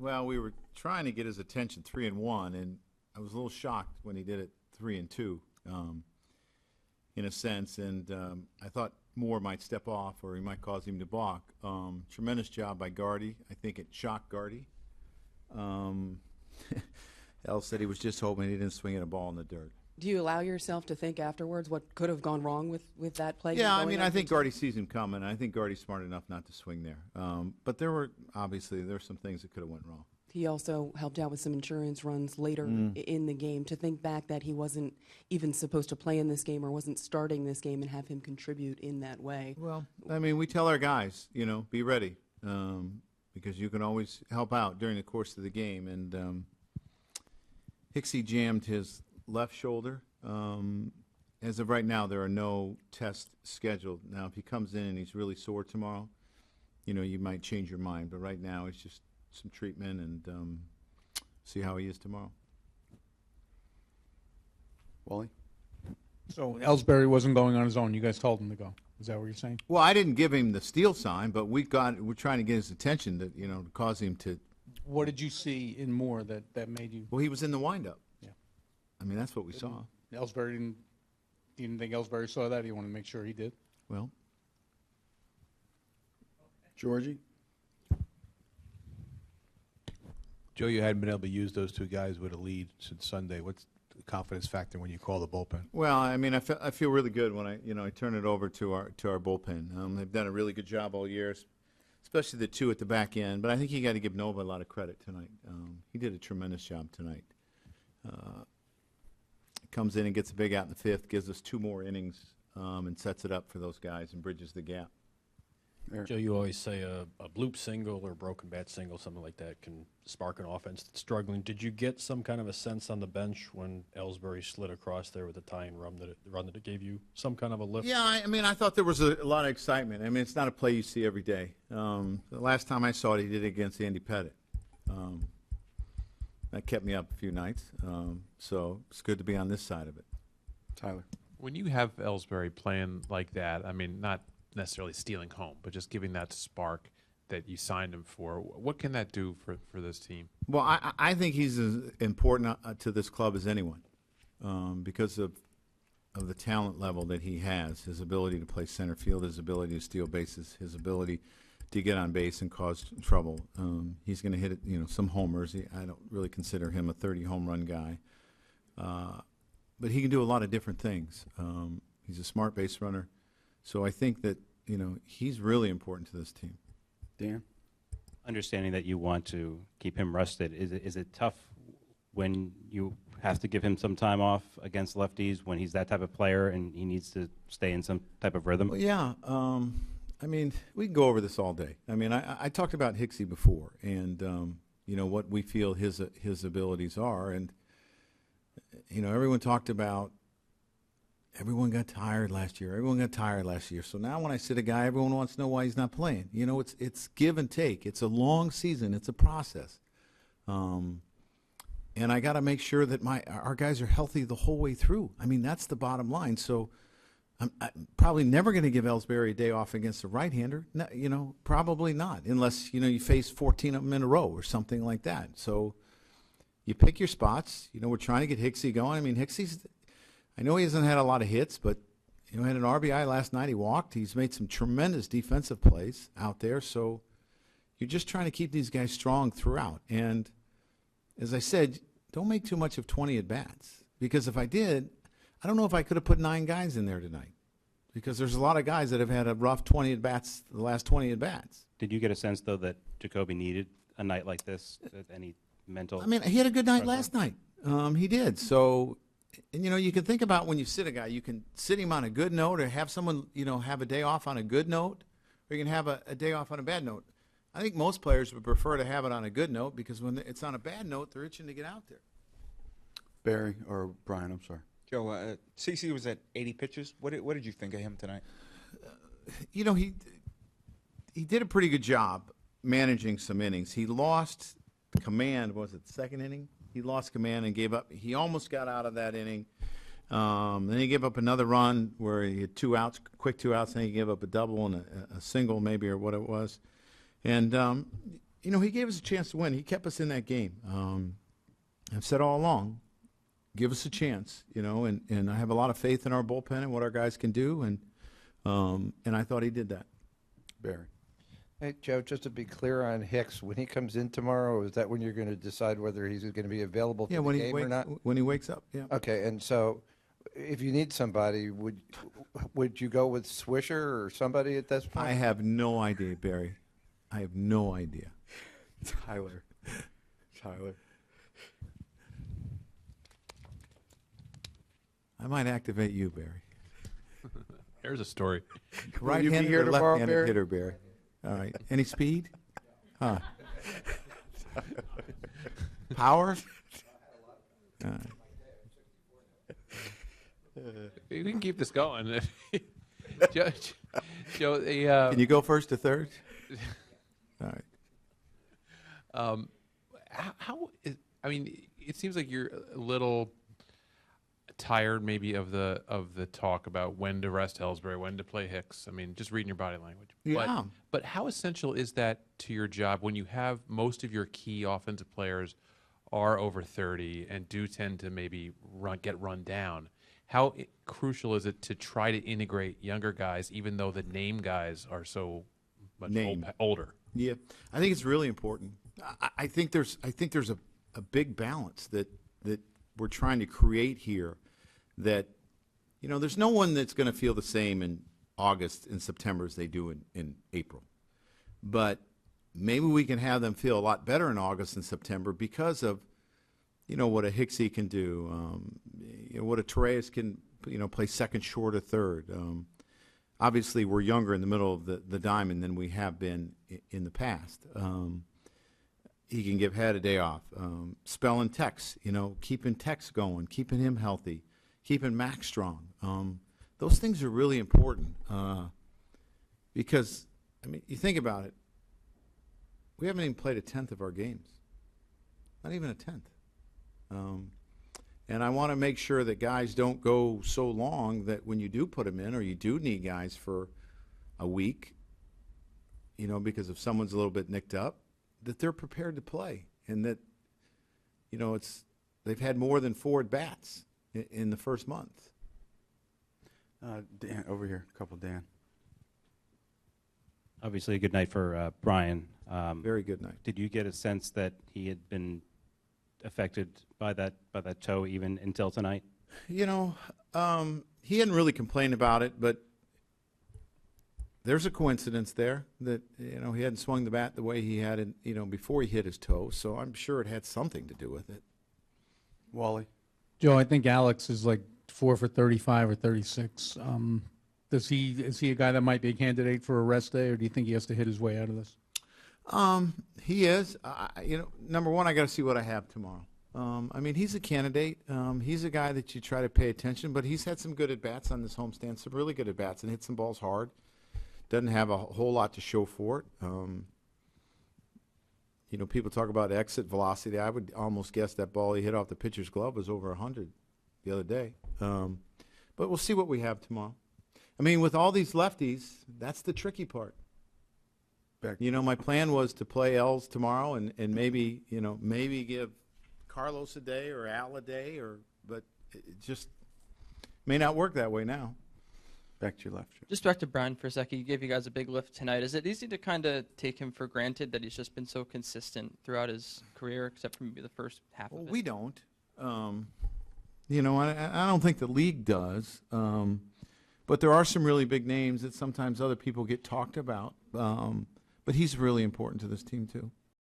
Well, we were trying to get his attention 3-1, and I was a little shocked when he did it 3-2, in a sense. And I thought Moore might step off, or he might cause him to balk. Tremendous job by Girardi. I think it shocked Girardi. El said he was just hoping he didn't swing at a ball in the dirt. Do you allow yourself to think afterwards what could have gone wrong with that play? Yeah, I mean, I think Girardi sees him coming. I think Girardi's smart enough not to swing there. But there's some things that could have went wrong. He also helped out with some insurance runs later in the game. To think back that he wasn't even supposed to play in this game or wasn't starting this game and have him contribute in that way. Well, I mean, we tell our guys, be ready, because you can always help out during the course of the game. And Hicksy jammed his left shoulder. As of right now, there are no tests scheduled. Now, if he comes in and he's really sore tomorrow, you might change your mind. But right now, it's just some treatment and see how he is tomorrow. Wally? So Ellsbury wasn't going on his own. You guys told him to go. Is that what you're saying? Well, I didn't give him the steal sign, but we're trying to get his attention to cause him to. What did you see in Moore that made you? Well, he was in the windup. Yeah. I mean, that's what we saw. Ellsbury didn't think Ellsbury saw that? You want to make sure he did? Well, Georgie? Joe, you hadn't been able to use those two guys with a lead since Sunday. What's the confidence factor when you call the bullpen? well, I mean, I feel really good when I turn it over to our bullpen. They've done a really good job all year, especially the two at the back end. But I think you got to give Nova a lot of credit tonight. He did a tremendous job tonight. Comes in and gets a big out in the fifth, gives us 2 more innings, and sets it up for those guys and bridges the gap. Joe, you always say a bloop single or a broken bat single, something like that, can spark an offense that's struggling. Did you get some kind of a sense on the bench when Ellsbury slid across there with the tying run that it gave you some kind of a lift? Yeah, I mean, I thought there was a lot of excitement. I mean, it's not a play you see every day. The last time I saw it, he did it against Andy Pettit. That kept me up a few nights. So it's good to be on this side of it. Tyler? When you have Ellsbury playing like that, I mean, not necessarily stealing home, but just giving that spark that you signed him for, what can that do for this team? Well, I think he's as important to this club as anyone because of the talent level that he has, his ability to play center field, his ability to steal bases, his ability to get on base and cause trouble. He's going to hit some homers. I don't really consider him a 30 home run guy, but he can do a lot of different things. He's a smart base runner. So I think that, he's really important to this team. Dan? Understanding that you want to keep him rested, is it tough when you have to give him some time off against lefties when he's that type of player and he needs to stay in some type of rhythm? Well, yeah. I mean, we can go over this all day. I mean, I talked about Hicksy before and, what we feel his abilities are. And, everyone talked about everyone got tired last year. So now when I sit a guy, everyone wants to know why he's not playing. It's give and take. It's a long season. It's a process. And I got to make sure that our guys are healthy the whole way through. I mean, that's the bottom line. So I'm probably never going to give Ellsbury a day off against a right-hander. No, probably not, unless, you face 14 of them in a row or something like that. So you pick your spots. We're trying to get Hicksy going. I mean, I know he hasn't had a lot of hits, but he had an RBI last night. He walked. He's made some tremendous defensive plays out there. So you're just trying to keep these guys strong throughout. And as I said, don't make too much of 20 at-bats. Because if I did, I don't know if I could have put 9 guys in there tonight. Because there's a lot of guys that have had a rough 20 at-bats, the last 20 at-bats. Did you get a sense, though, that Jacoby needed a night like this? Any mental? I mean, he had a good night last night. He did. So, and, you can think about when you sit a guy, you can sit him on a good note or have someone, have a day off on a good note, or you can have a day off on a bad note. I think most players would prefer to have it on a good note because when it's on a bad note, they're itching to get out there. Barry or Brian, I'm sorry. Joe, CC was at 80 pitches. What did you think of him tonight? He did a pretty good job managing some innings. He lost command, was it the second inning? He lost command and gave up. He almost got out of that inning. Then he gave up another run where he had 2 outs, quick 2 outs, and he gave up a double and a single maybe or what it was. And, he gave us a chance to win. He kept us in that game. I've said all along, give us a chance, and I have a lot of faith in our bullpen and what our guys can do, and I thought he did that. Barry. Hey, Joe, just to be clear on Hicks, when he comes in tomorrow, is that when you're going to decide whether he's going to be available for the game or not? When he wakes up, yeah. Okay, and so if you need somebody, would you go with Swisher or somebody at this point? I have no idea, Barry. I have no idea. Tyler. I might activate you, Barry. Here's a story. Right-handed here or tomorrow, left-handed Barry? hitter, Barry. All right. Any speed? Huh? Power? All right. We can keep this going. Joe, Can you go first to third? All right. I mean, it seems like you're a little tired maybe of the talk about when to rest Ellsbury, when to play Hicks. I mean, just reading your body language. Yeah. But how essential is that to your job when you have most of your key offensive players are over 30 and do tend to maybe get run down? How crucial is it to try to integrate younger guys, even though the name guys are so much older? Yeah, I think it's really important. I think there's a big balance that we're trying to create here. That there's no one that's going to feel the same in August and September as they do in April, but maybe we can have them feel a lot better in August and September because of what a Hicksy can do, what a Torres can play second, short, or third. Obviously, we're younger in the middle of the diamond than we have been in the past. He can give Head a day off. Spelling Tex, keeping Tex going, keeping him healthy, keeping Max strong. Those things are really important because, you think about it. We haven't even played a tenth of our games. Not even a tenth. And I want to make sure that guys don't go so long that when you do put them in or you do need guys for a week, because if someone's a little bit nicked up, that they're prepared to play and that, they've had more than 4 at-bats in the first month. Dan, over here. A couple, Dan. Obviously, a good night for Brian. Very good night. Did you get a sense that he had been affected by that toe even until tonight? He hadn't really complained about it, but there's a coincidence there that he hadn't swung the bat the way he had it, before he hit his toe. So I'm sure it had something to do with it. Wally. Joe, I think Alex is like 4 for 35 or 36. Is he a guy that might be a candidate for a rest day, or do you think he has to hit his way out of this? He is. Number one, I got to see what I have tomorrow. He's a candidate. He's a guy that you try to pay attention, but he's had some good at-bats on this homestand, some really good at-bats, and hit some balls hard. Doesn't have a whole lot to show for it. People talk about exit velocity. I would almost guess that ball he hit off the pitcher's glove was over 100 the other day. But we'll see what we have tomorrow. With all these lefties, that's the tricky part. My plan was to play Els tomorrow and maybe give Carlos a day or Al a day, but it just may not work that way now. Back to your left. Just back to Brian for a second. He gave you guys a big lift tonight. Is it easy to kind of take him for granted that he's just been so consistent throughout his career, except for maybe the first half of it? We don't. I don't think the league does. But there are some really big names that sometimes other people get talked about. But he's really important to this team, too.